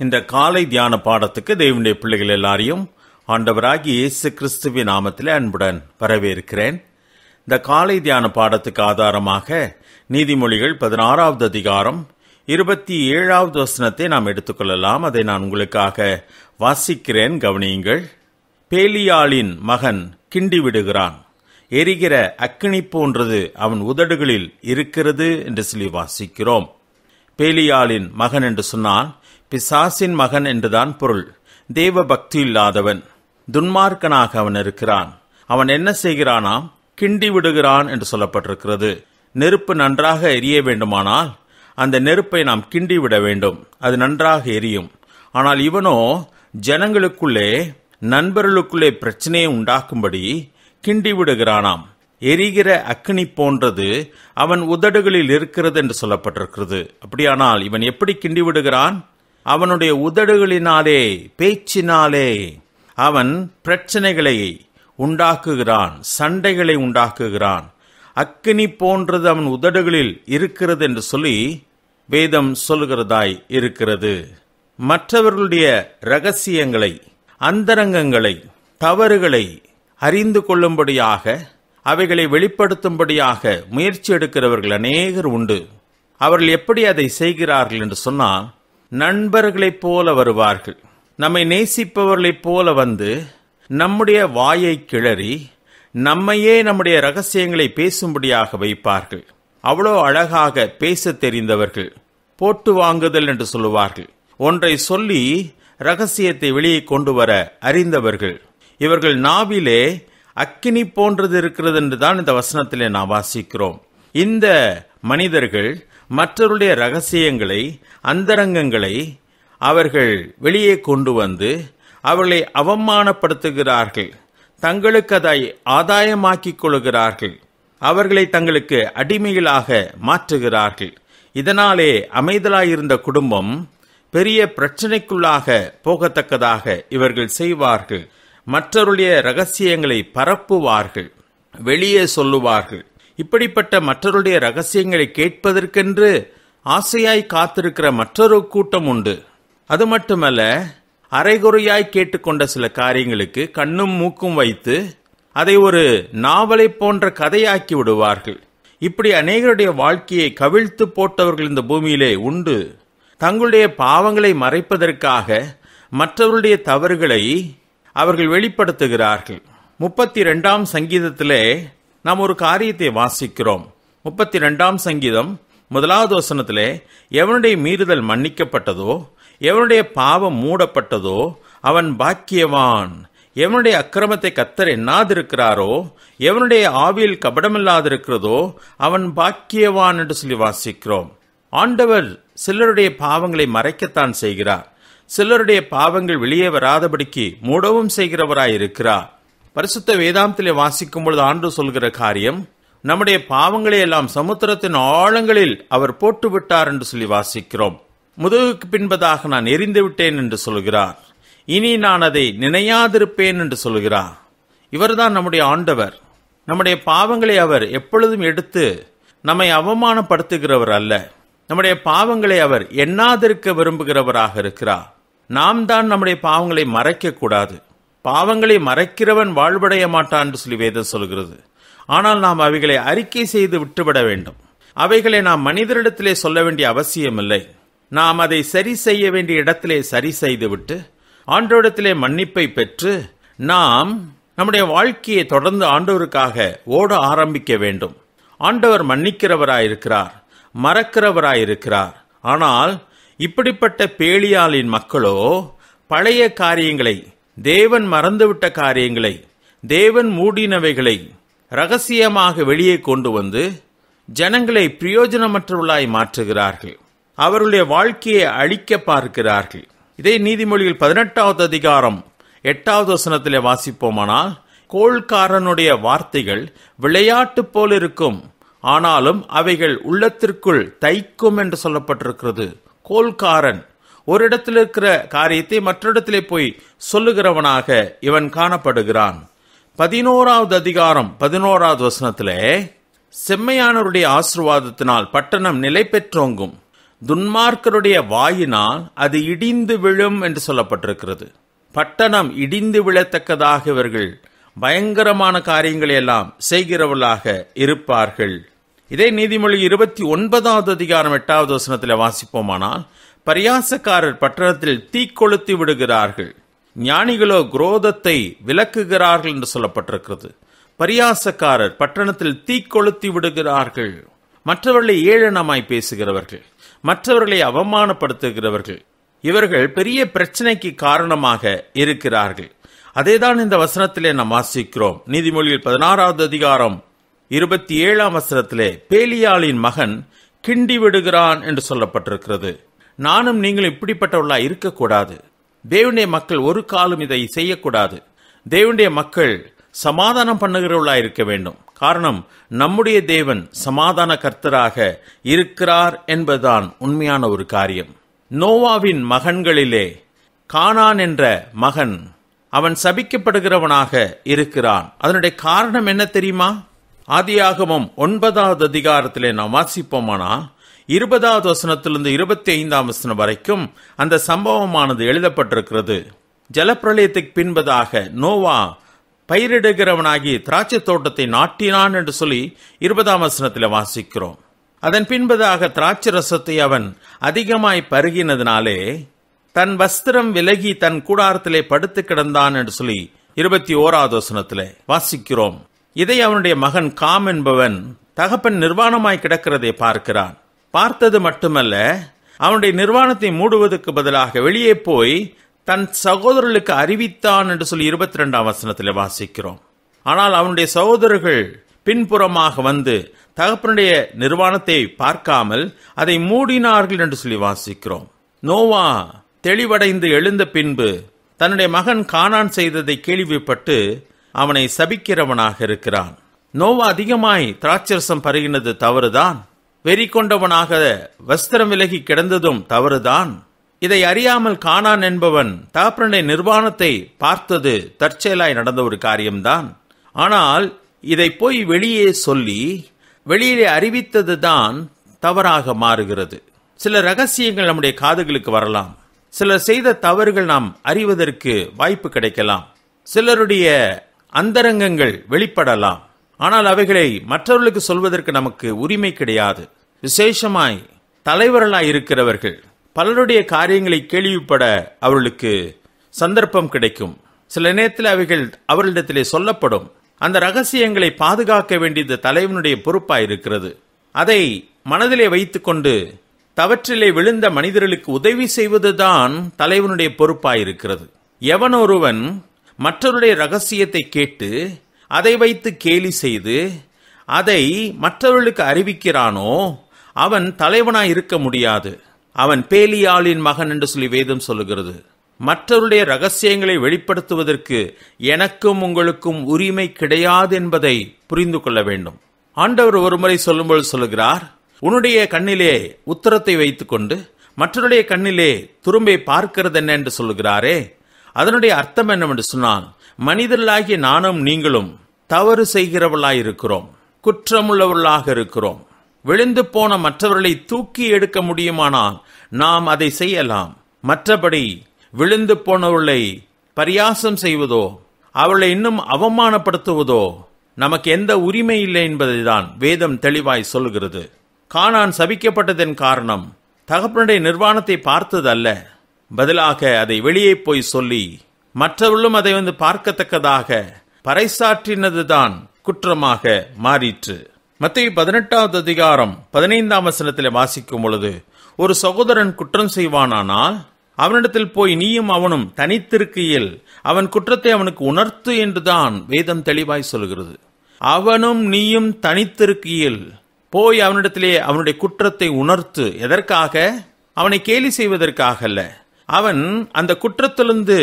இந்த காலை தியான பாடத்துக்கு தேவனுடைய பிள்ளைகள் எல்லாரையும் ஆண்டவராகிய இயேசு கிறிஸ்துவின் நாமத்திலே அன்புடன் வரவேற்கிறேன். இந்த காலை தியான பாடத்துக்கு ஆதாரமாக நீதிமொழிகள் 16வது அதிகாரம் 27வது வசனத்தை நாம் எடுத்துக்கொள்ளலாம். அதை நான் உங்களுக்காக வாசிக்கிறேன், கவனியுங்கள். பேலியாளின் மகன் கிண்டி விடுகிறான், எரிகிற அக்கினி போன்றது அவன் உதடுகளில் இருக்கிறது என்று சொல்லி வாசிக்கிறோம். பேலியாளின் மகன் என்று சொன்னால் பிசாசின் மகன் என்றுதான் பொருள். தேவ பக்தி இல்லாதவன், துன்மார்க்கனாக அவன் இருக்கிறான். அவன் என்ன செய்கிறானாம்? கிண்டி விடுகிறான் என்று சொல்லப்பட்டிருக்கிறது. நெருப்பு நன்றாக எரிய வேண்டுமானால் அந்த நெருப்பை நாம் கிண்டி விட வேண்டும், அது நன்றாக எரியும். ஆனால் இவனோ ஜனங்களுக்குள்ளே, நண்பர்களுக்குள்ளே பிரச்சனையை உண்டாக்கும்படி கிண்டி விடுகிறானாம். எரிகிற அக்கினி போன்றது அவன் உதடுகளில் இருக்கிறது என்று சொல்லப்பட்டிருக்கிறது. அப்படியானால் இவன் எப்படி கிண்டி விடுகிறான்? அவனுடைய உதடுகளினாலே, பேச்சினாலே அவன் பிரச்சனைகளை உண்டாக்குகிறான், சண்டைகளை உண்டாக்குகிறான். அக்கினி போன்றது அவன் உதடுகளில் இருக்கிறது என்று சொல்லி வேதம் சொல்கிறதாய் இருக்கிறது. மற்றவர்களுடைய இரகசியங்களை, அந்தரங்கங்களை, தவறுகளை அறிந்து கொள்ளும்படியாக, அவைகளை வெளிப்படுத்தும்படியாக முயற்சி எடுக்கிறவர்கள் அநேகர் உண்டு. அவர்கள் எப்படி அதை செய்கிறார்கள் என்று சொன்னால், நண்பர்களைப் போல வருவார்கள். நம்மை நேசிப்பவர்களைப் போல வந்து நம்முடைய வாயை கிளறி நம்மையே நம்முடைய ரகசியங்களை பேசும்படியாக வைப்பார்கள். அவ்வளோ அழகாக பேச தெரிந்தவர்கள். போட்டு வாங்குதல் என்று சொல்லுவார்கள். ஒன்றை சொல்லி ரகசியத்தை வெளியே கொண்டு வர அறிந்தவர்கள். இவர்கள் நாவிலே அக்கினி போன்றது இருக்கிறது என்றுதான் இந்த வசனத்திலே நாம் வாசிக்கிறோம். இந்த மனிதர்கள் மற்றவருடைய ரகசியங்களை, அந்தரங்கங்களை அவர்கள் வெளியே கொண்டு வந்து அவர்களை அவமானப்படுத்துகிறார்கள். தங்களுக்கு அதை ஆதாயமாக்கிக் கொள்கிறார்கள். அவர்களை தங்களுக்கு அடிமைகளாக மாற்றுகிறார்கள். இதனாலே அமைதலாயிருந்த குடும்பம் பெரிய பிரச்சனைக்குள்ளாக போகத்தக்கதாக இவர்கள் செய்வார்கள். மற்றவருடைய ரகசியங்களை பரப்புவார்கள், வெளியே சொல்லுவார்கள். இப்படிப்பட்ட மற்றவருடைய ரகசியங்களை கேட்பதற்கென்று ஆசையாய் காத்திருக்கிற மற்றொரு கூட்டம் உண்டு. அது மட்டுமல்ல, அரைகுறையாய் கேட்டுக்கொண்ட சில காரியங்களுக்கு கண்ணும் மூக்கும் வைத்து அதை ஒரு நாவலை போன்ற கதையாக்கி விடுவார்கள். இப்படி அநேகருடைய வாழ்க்கையை கவிழ்த்து போட்டவர்கள் இந்த பூமியிலே உண்டு. தங்களுடைய பாவங்களை மறைப்பதற்காக மற்றவருடைய தவறுகளை அவர்கள் வெளிப்படுத்துகிறார்கள். 32ஆம் சங்கீதத்திலே நாம் ஒரு காரியத்தை வாசிக்கிறோம். 32ஆம் சங்கீதம் 1வது வசனத்திலே, எவனுடைய மீறுதல் மன்னிக்கப்பட்டதோ, எவனுடைய பாவம் மூடப்பட்டதோ அவன் பாக்கியவான். எவனுடைய அக்கிரமத்தை கர்த்தர் எண்ணாதிருக்கிறாரோ, எவனுடைய ஆவியில் கபடமில்லாதிருக்கிறதோ அவன் பாக்கியவான் என்று சொல்லி வாசிக்கிறோம். ஆண்டவர் சிலருடைய பாவங்களை மறைக்கத்தான் செய்கிறார். சிலருடைய பாவங்கள் வெளியே வராதபடிக்கு மூடவும் செய்கிறவராயிருக்கிறார். பரிசுத்த வேதாந்திலே வாசிக்கும் பொழுது ஆண்டு சொல்கிற காரியம், நம்முடைய பாவங்களை எல்லாம் சமுத்திரத்தின் ஆழங்களில் அவர் போட்டு விட்டார் என்று சொல்லி வாசிக்கிறோம். முதுகுக்கு பின்பதாக நான் எரிந்து விட்டேன் என்று சொல்கிறார். இனி நான் அதை நினையாதிருப்பேன் என்று சொல்கிறார். இவர்தான் நம்முடைய ஆண்டவர். நம்முடைய பாவங்களை அவர் எப்பொழுதும் எடுத்து நம்மை அவமானப்படுத்துகிறவர் அல்ல. நம்முடைய பாவங்களை அவர் எண்ணாதிருக்க விரும்புகிறவராக இருக்கிறார். நாம் தான் நம்முடைய பாவங்களை மறைக்க கூடாது. பாவங்களை மறைக்கிறவன் வாழ்வடைய மாட்டான் என்று சொல்லி வேதம் சொல்கிறது. ஆனால் நாம் அவைகளை அறிக்கை செய்து விட்டுவிட வேண்டும். அவைகளை நாம் மனிதரிடத்திலே சொல்ல வேண்டிய அவசியமில்லை. நாம் அதை சரி செய்ய வேண்டிய இடத்திலே சரி செய்துவிட்டு ஆண்டவரிடத்திலே மன்னிப்பை பெற்று நாம் நம்முடைய வாழ்க்கையை தொடர்ந்து ஆண்டவருக்காக ஓட ஆரம்பிக்க வேண்டும். ஆண்டவர் மன்னிக்கிறவராயிருக்கிறார், மறக்கிறவராயிருக்கிறார். ஆனால் இப்படிப்பட்ட பேலியாளின் மக்களோ பழைய காரியங்களை, தேவன் மறந்துவிட்ட காரியங்களை, தேவன் மூடினவைகளை ரகசியமாக வெளியே கொண்டு வந்து ஜனங்களை பிரயோஜனமற்றவர்களாய் மாற்றுகிறார்கள். அவர்களுடைய வாழ்க்கையை அழிக்க பார்க்கிறார்கள். இதே நீதிமொழிகள் 18வது அதிகாரம் 8வது வசனத்திலே வாசிப்போமானால், கோள்காரனுடைய வார்த்தைகள் விளையாட்டு போல் இருக்கும், ஆனாலும் அவைகள் உள்ளத்திற்குள் தைக்கும் என்று சொல்லப்பட்டிருக்கிறது. கோள்காரன் ஒரு இடத்தில் இருக்கிற காரியத்தை மற்றிடத்திலே போய் சொல்லுகிறவனாக இவன் காணப்படுகிறான். 11வது அதிகாரம் 11வது வசனத்திலே, செம்மையானவருடைய ஆசீர்வாதத்தினால் பட்டணம் நிலை பெற்றோங்கும், துன்மார்க்கருடைய வாயினால் அது இடிந்து விழும் என்று சொல்லப்பட்டிருக்கிறது. பட்டணம் இடிந்து விழத்தக்கதாக இவர்கள் பயங்கரமான காரியங்களை எல்லாம் செய்கிறவர்களாக இருப்பார்கள். இதே நீதிமொழி 29வது அதிகாரம் 8வது வசனத்தில் வாசிப்போமானால், பரியாசக்காரர் பட்டணத்தில் தீக்கொளுத்தி விடுகிறார்கள், ஞானிகளோ குரோதத்தை விலக்குகிறார்கள் என்று சொல்லப்பட்டிருக்கிறது. பரியாசக்காரர் பட்டணத்தில் தீக்கொளுத்தி விடுகிறார்கள். மற்றவர்களை ஏளனமாய் பேசுகிறவர்கள், மற்றவர்களை அவமானப்படுத்துகிறவர்கள், இவர்கள் பெரிய பிரச்சனைக்கு காரணமாக இருக்கிறார்கள். அதேதான் இந்த வசனத்திலே நாம் வாசிக்கிறோம். நீதிமொழியில் 16வது அதிகாரம் 27ஆம் வசனத்திலே பேலியாளின் மகன் கிண்டி விடுகிறான் என்று சொல்லப்பட்டிருக்கிறது. நானும் நீங்களும் இப்படிப்பட்டவர்களாய் இருக்கக்கூடாது. தேவனுடைய மக்கள் ஒரு காலம் இதை செய்யக்கூடாது. தேவனுடைய மக்கள் சமாதானம் பண்ணுகிறவர்களாய் இருக்க வேண்டும். காரணம், நம்முடைய தேவன் சமாதான கர்த்தராக இருக்கிறார் என்பதுதான் உண்மையான ஒரு காரியம். நோவாவின் மகன்களிலே கானான் என்ற மகன் அவன் சபிக்கப்படுகிறவனாக இருக்கிறான். அதனுடைய காரணம் என்ன தெரியுமா? ஆதியாகமம் 9வது அதிகாரத்திலே நாம் வாசிப்போமானா 20வது வசனத்திலிருந்து 25ஆம் வசனம் வரைக்கும் அந்த சம்பவமானது எழுதப்பட்டிருக்கிறது. ஜலப்பிரளயத்துக்கு பின்பதாக நோவா பயிரிடுகிறவனாகி திராட்சை தோட்டத்தை நாட்டினான் என்று சொல்லி 20ஆம் வசனத்தில் வாசிக்கிறோம். அதன் பின்பதாக திராட்சை ரசத்தை அவன் அதிகமாய் பருகினதினாலே தன் வஸ்திரம் விலகி தன் கூடாரத்திலே படுத்து கிடந்தான் என்று சொல்லி 21வது வசனத்திலே வாசிக்கிறோம். இதை அவனுடைய மகன் காம் என்பவன் தகப்பன் நிர்வாணமாய் கிடக்கிறதை பார்க்கிறான். பார்த்தது மட்டுமல்ல, அவனுடைய நிர்வாணத்தை மூடுவதற்கு பதிலாக வெளியே போய் தன் சகோதரர்களுக்கு அறிவித்தான் என்று சொல்லி 22ஆம் வசனத்திலே வாசிக்கிறோம். ஆனால் அவனுடைய சகோதரர்கள் பின்புறமாக வந்து தகப்பனுடைய நிர்வாணத்தை பார்க்காமல் அதை மூடினார்கள் என்று சொல்லி வாசிக்கிறோம். நோவா தெளிவடைந்து எழுந்த பின்பு தன்னுடைய மகன் கானான் செய்ததை கேள்விப்பட்டு அவனை சபிக்கிறவனாக இருக்கிறான். நோவா அதிகமாய் திராட்சரசம் பருகினது தவறுதான். வெறி கொண்டவனாக வஸ்திரம் விலகி கிடந்ததும் தவறுதான். இதை அறியாமல் கானான் என்பவன் தகப்பனுடைய நிர்வாணத்தை பார்த்தது தற்செயலாய் நடந்த ஒரு காரியம்தான். ஆனால் இதை போய் வெளியே சொல்லி வெளியிலே அறிவித்ததுதான் தவறாக மாறுகிறது. சில ரகசியங்கள் நம்முடைய காதுகளுக்கு வரலாம். சிலர் செய்த தவறுகள் நாம் அறிவதற்கு வாய்ப்பு கிடைக்கலாம். சிலருடைய அந்தரங்கங்கள் வெளிப்படலாம். ஆனால் அவைகளை மற்றவர்களுக்கு சொல்வதற்கு நமக்கு உரிமை கிடையாது. விசேஷமாய் தலைவர்களாய் இருக்கிறவர்கள் பலருடைய காரியங்களை கேள்விப்பட அவர்களுக்கு சந்தர்ப்பம் கிடைக்கும். சில நேரத்தில் அவைகள் அவர்களிடத்திலே சொல்லப்படும். அந்த ரகசியங்களை பாதுகாக்க வேண்டியது தலைவனுடைய பொறுப்பாய் இருக்கிறது. அதை மனதிலே வைத்துக்கொண்டு தவற்றிலே விழுந்த மனிதர்களுக்கு உதவி செய்வதுதான் தலைவனுடைய பொறுப்பாயிருக்கிறது. எவன் ஒருவன் மற்றவருடைய ரகசியத்தை கேட்டு அதை வைத்து கேலி செய்து அதை மற்றவர்களுக்கு அறிவிக்கிறானோ அவன் தலைவனாய் இருக்க முடியாது. அவன் பேலியாளின் மகன் என்று சொல்லி வேதம் சொல்லுகிறது. மற்றவருடைய ரகசியங்களை வெளிப்படுத்துவதற்கு எனக்கும் உங்களுக்கும் உரிமை கிடையாது என்பதை புரிந்து கொள்ள வேண்டும். ஆண்டவர் ஒருமுறை சொல்லும்போது சொல்லுகிறார், உன்னுடைய கண்ணிலே உத்தரத்தை வைத்துக்கொண்டு மற்றவருடைய கண்ணிலே துரும்பை பார்க்கிறது என்ன என்று சொல்லுகிறாரே. அதனுடைய அர்த்தம் என்னவென்று சொன்னால், மனிதர்களாகிய நானும் நீங்களும் தவறு செய்கிறவர்களாயிருக்கிறோம், குற்றமுள்ளவர்களாக இருக்கிறோம். விழுந்து போன மற்றவர்களை தூக்கி எடுக்க முடியுமானால் நாம் அதை செய்யலாம். மற்றபடி விழுந்து போனவர்களை பரியாசம் செய்வதோ அவர்களை இன்னும் அவமானப்படுத்துவதோ நமக்கு எந்த உரிமை இல்லை என்பதை தான் வேதம் தெளிவாய் சொல்லுகிறது. கானான் சபிக்கப்பட்டதன் காரணம் தகப்பனுடைய நிர்வாணத்தை பார்த்தது அல்ல, பதிலாக அதை வெளியே போய் சொல்லி மற்றவர்களும் அதை வந்து பார்க்கத்தக்கதாக பறைசாற்றினதுதான் குற்றமாக மாறிற்று. மத்தேயு 18வது அதிகாரம் 15ஆம் வசனத்தில் வாசிக்கும் பொழுது, ஒரு சகோதரன் குற்றம் செய்வானானால் அவனிடத்தில் போய் நீயும் அவனும் தனித்திருக்கையில் அவன் குற்றத்தை அவனுக்கு உணர்த்து என்றுதான் வேதம் தெளிவாய் சொல்கிறது. அவனும் நீயும் தனித்திருக்கையில் போய் அவனிடத்திலே அவனுடைய குற்றத்தை உணர்த்து. எதற்காக? அவனை கேலி செய்வதற்காக அல்ல. அவன் அந்த குற்றத்திலிருந்து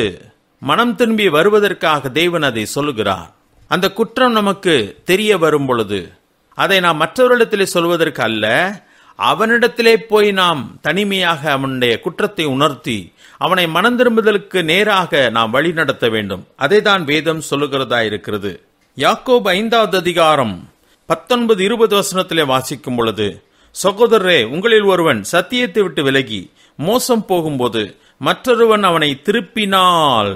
மனம் திரும்பி வருவதற்காக தேவன் அதை சொல்லுகிறார். அந்த குற்றம் நமக்கு தெரிய வரும் பொழுது அதை நாம் மற்றவரிடத்திலே சொல்வதற்கு அல்ல, அவனிடத்திலே போய் நாம் தனிமையாக அவனுடைய குற்றத்தை உணர்த்தி அவனை மனம் திரும்புதலுக்கு நேராக நாம் வழி நடத்த வேண்டும். அதை தான் வேதம் சொல்லுகிறதா இருக்கிறது. யாக்கோபு 5வது அதிகாரம் 19-20 வசனத்திலே வாசிக்கும் பொழுது, சகோதரரே, உங்களில் ஒருவன் சத்தியத்தை விட்டு விலகி மோசம் போகும்போது மற்றொருவன் அவனை திருப்பினால்,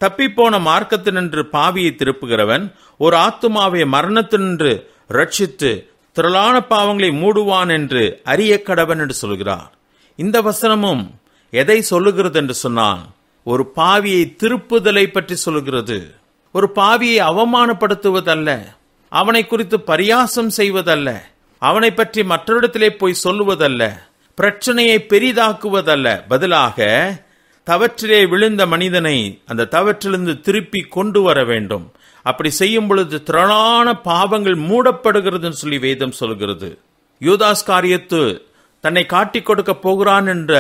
தப்பிப்போன மார்க்கத்தினின்று பாவியை திருப்புகிறவன் ஒரு ஆத்துமாவை மரணத்தினின்று ரட்சித்து திரளான பாவங்களை மூடுவான் என்று அறிய கடவன் என்று சொல்கிறார். இந்த வசனமும் எதை சொல்லுகிறது என்று சொன்னால், ஒரு பாவியை திருப்புதலை பற்றி சொல்லுகிறது. ஒரு பாவியை அவமானப்படுத்துவதல்ல, அவனை குறித்து பரியாசம் செய்வதல்ல, அவனை பற்றி மற்றொரிடத்திலே போய் சொல்லுவதல்ல, பிரச்சனையை பெரிதாக்குவதல்ல. பதிலாக தவற்றிலே விழுந்த மனிதனை அந்த தவற்றிலிருந்து திருப்பி கொண்டு வர வேண்டும். அப்படி செய்யும் பொழுது திரளான பாவங்கள் மூடப்படுகிறது சொல்லி வேதம் சொல்கிறது. யூதாஸ் காரியத்து தன்னை காட்டிக் கொடுக்க போகிறான் என்ற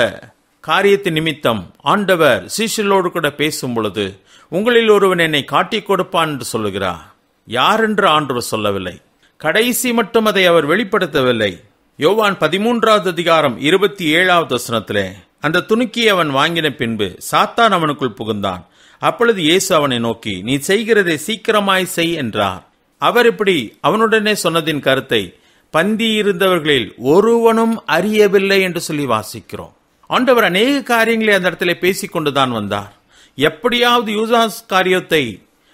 காரியத்தின் நிமித்தம் ஆண்டவர் சீஷர்களோடு கூட பேசும் பொழுது, உங்களில் ஒருவன் என்னை காட்டிக் கொடுப்பான் என்று சொல்லுகிறார். யார் என்று ஆண்டவர் சொல்லவில்லை. கடைசி மட்டும் அதை அவர் வெளிப்படுத்தவில்லை. யோவான் 13வது அதிகாரம் 27வது வசனத்திலே, அந்த துணுக்கியை அவன் வாங்கின பின்பு சாத்தான் அவனுக்குள் புகுந்தான். அப்பொழுது இயேசு அவனை நோக்கி, நீ செய்கிறதை சீக்கிரமாய் செய் என்றார். அவர் இப்படி அவனுடனே சொன்னதின் கருத்தை பந்தியிருந்தவர்களில் ஒருவனும் அறியவில்லை என்று சொல்லி வாசிக்கிறோம். ஆண்டவர் அநேக காரியங்களை அந்த இடத்துல பேசிக்கொண்டுதான் வந்தார். எப்படியாவது யூதாஸ் காரியத்தை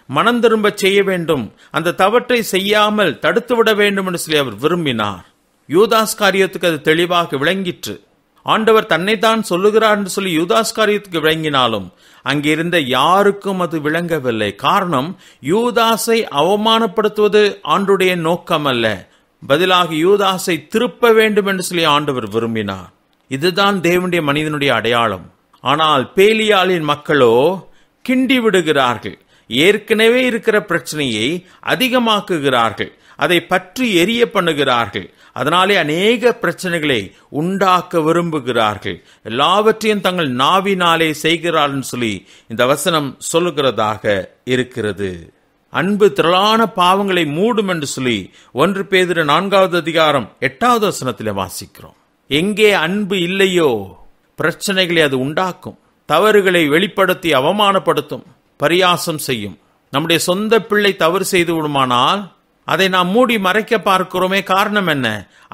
மனம் திரும்ப செய்ய வேண்டும், அந்த தவற்றை செய்யாமல் தடுத்துவிட வேண்டும் என்று சொல்லி அவர் விரும்பினார். யூதாஸ் காரியத்துக்கு அது தெளிவாக விளங்கிற்று. ஆண்டவர் தன்னைத்தான் சொல்லுகிறார் என்று சொல்லி யூதாஸ் காரியத்துக்கு விளங்கினாலும் அங்கிருந்த யாருக்கும் அது விளங்கவில்லை. காரணம், யூதாஸை அவமானப்படுத்துவது ஆண்டுடைய நோக்கம் அல்ல, பதிலாக யூதாஸை திருப்ப வேண்டும் என்று சொல்லி ஆண்டவர் விரும்பினார். இதுதான் தேவனுடைய மனிதனுடைய அடையாளம். ஆனால் பேலியாளின் மக்களோ கிண்டி விடுகிறார்கள். ஏற்கனவே இருக்கிற பிரச்சனையை அதிகமாக்குகிறார்கள், அதை பற்றி எரிய பண்ணுகிறார்கள். அதனாலே அநேக பிரச்சனைகளை உண்டாக்க விரும்புகிறார்கள். எல்லாவற்றையும் தங்கள் நாவினாலே செய்கிறார்கள் சொல்லி இந்த வசனம் சொல்லுகிறதாக இருக்கிறது. அன்பு திரளான பாவங்களை மூடும் என்று சொல்லி 1 பேதுரு 4வது அதிகாரம் 8வது வசனத்திலே வாசிக்கிறோம். எங்கே அன்பு இல்லையோ பிரச்சனைகளை அது உண்டாக்கும், தவறுகளை வெளிப்படுத்தி அவமானப்படுத்தும், பரியாசம் செய்யும். நம்முடைய சொந்த பிள்ளை தவறு செய்து விடுமானால் அதை நாம் மூடி மறைக்க பார்க்கிறோமே. காரணம் என்ன?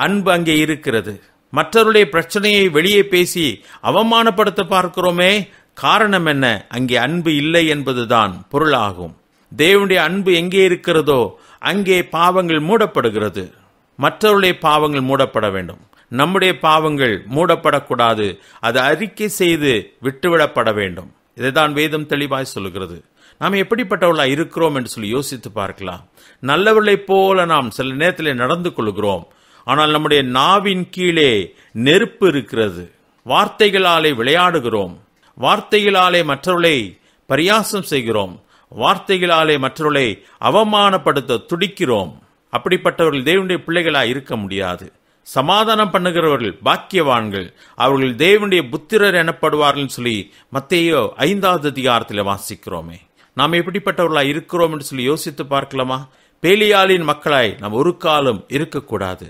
அன்பு அங்கே இருக்கிறது. மற்றவருடைய பிரச்சனையை வெளியே பேசி அவமானப்படுத்த பார்க்கிறோமே. காரணம் என்ன? அங்கே அன்பு இல்லை என்பதுதான் பொருளாகும். தேவனுடைய அன்பு எங்கே இருக்கிறதோ அங்கே பாவங்கள் மூடப்படுகிறது. மற்றவருடைய பாவங்கள் மூடப்பட வேண்டும், நம்முடைய பாவங்கள் மூடப்படக்கூடாது. அது அறிக்கை செய்து விட்டுவிடப்பட வேண்டும். இதைதான் வேதம் தெளிவாய் சொல்லுகிறது. நாம் எப்படிப்பட்டவர்களா இருக்கிறோம் என்று சொல்லி யோசித்து பார்க்கலாம். நல்லவர்களைப் போல நாம் சில நேரத்தில் நடந்து கொள்கிறோம். ஆனால் நம்முடைய நாவின் கீழே நெருப்பு இருக்கிறது. வார்த்தைகளாலே விளையாடுகிறோம், வார்த்தைகளாலே மற்றவர்களை பரியாசம் செய்கிறோம், வார்த்தைகளாலே மற்றவர்களை அவமானப்படுத்த துடிக்கிறோம். அப்படிப்பட்டவர்கள் தேவனுடைய பிள்ளைகளாய் இருக்க முடியாது. சமாதானம் பண்ணுகிறவர்கள் பாக்கியவான்கள், அவர்கள் தேவனுடைய புத்திரர் எனப்படுவார்கள் சொல்லி மத்தேயு 5வது அதிகாரத்தில் வாசிக்கிறோமே. நாம் எப்படிப்பட்டவர்களாய் இருக்கிறோம் என்று சொல்லி யோசித்து பார்க்கலாமா? பேலியாளின் மக்களாய் நாம் ஒரு காலம் இருக்கக்கூடாது.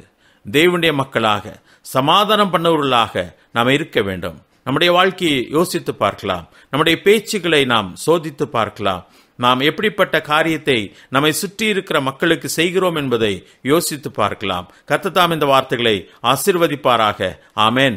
தேவனுடைய மக்களாக, சமாதானம் பண்ணவர்களாக நாம் இருக்க வேண்டும். நம்முடைய வாழ்க்கையை யோசித்து பார்க்கலாம். நம்முடைய பேச்சுக்களை நாம் சோதித்து பார்க்கலாம். நாம் எப்படிப்பட்ட காரியத்தை நம்மை சுற்றி இருக்கிற மக்களுக்கு செய்கிறோம் என்பதை யோசித்து பார்க்கலாம். கர்த்தர் தாம் இந்த வார்த்தைகளை ஆசீர்வதிப்பாராக. ஆமென்.